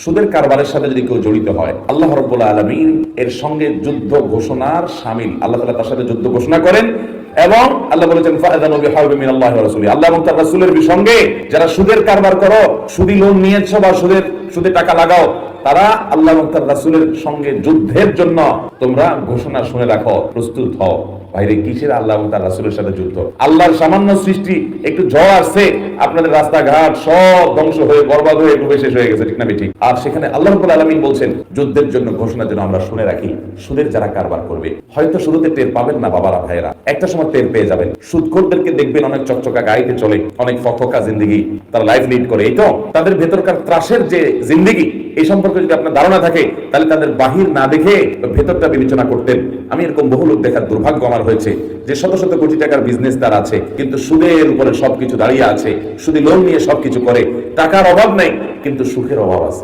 সুদের কারবারের সাথে যদি কেউ জড়িত হয়, আল্লাহ রাব্বুল আলামিন এর সঙ্গে যুদ্ধ ঘোষণার শামিল। আল্লাহ তাআলা তার সাথে যুদ্ধ ঘোষণা করেন এবং আল্লাহ বলেছেন ফাআযানু বিহারবিন মিনাল্লাহি ওয়া রাসূলিহি। আল্লাহ এবং তার রাসূলের সঙ্গে যারা সুদের কারবার করো, সুদি লোন নিয়েছো বা সুদে টাকা লাগাও, তারা আল্লাহ এবং তার রাসূলের সঙ্গে যুদ্ধের জন্য তোমরা ঘোষণা শুনে রাখো, প্রস্তুত হও। বাইরে কিসের আল্লাহ এবং তার রাসূলের সাথে যুদ্ধ? আল্লাহর সামান্য সৃষ্টি, একটু ঝড় আসছে, আপনাদের রাস্তাঘাট সব ধ্বংস হয়ে বরবাদ হয়ে ডুবে শেষ হয়ে গেছে, ঠিক না ঠিক? আর সেখানে আল্লাহ রাব্বুল আলামিন বলছেন যুদ্ধের জন্য ঘোষণার জন্য আমরা শুনে রাখি। সুদের যারা কারবার করবে, হয়তো শুরুতে টের পাবেন না বাবারা ভাইয়েরা, একটা সময় টের পেয়ে যাবেন। সুদখোরদেরকে দেখবেন অনেক চকচকা গাড়িতে চলে, অনেক ফকফকা জিন্দেগি তারা লাইফ লিড করে, এই তো তাদের ভেতরকার ত্রাসের যে জিন্দেগি, এই সম্পর্কে যদি আপনার ধারণা থাকে, তাহলে তাদের বাহির না দেখে ভেতরটা বিবেচনা করতেন। আমি এরকম বহু লোক দেখার দুর্ভাগ্য আমার হয়েছে, যে শত শত কোটি টাকার বিজনেস তার আছে, কিন্তু সুদের উপরে সবকিছু দাঁড়িয়ে আছে, সুদে লোন নিয়ে সবকিছু করে, টাকার অভাব নেই কিন্তু সুখের অভাব আছে।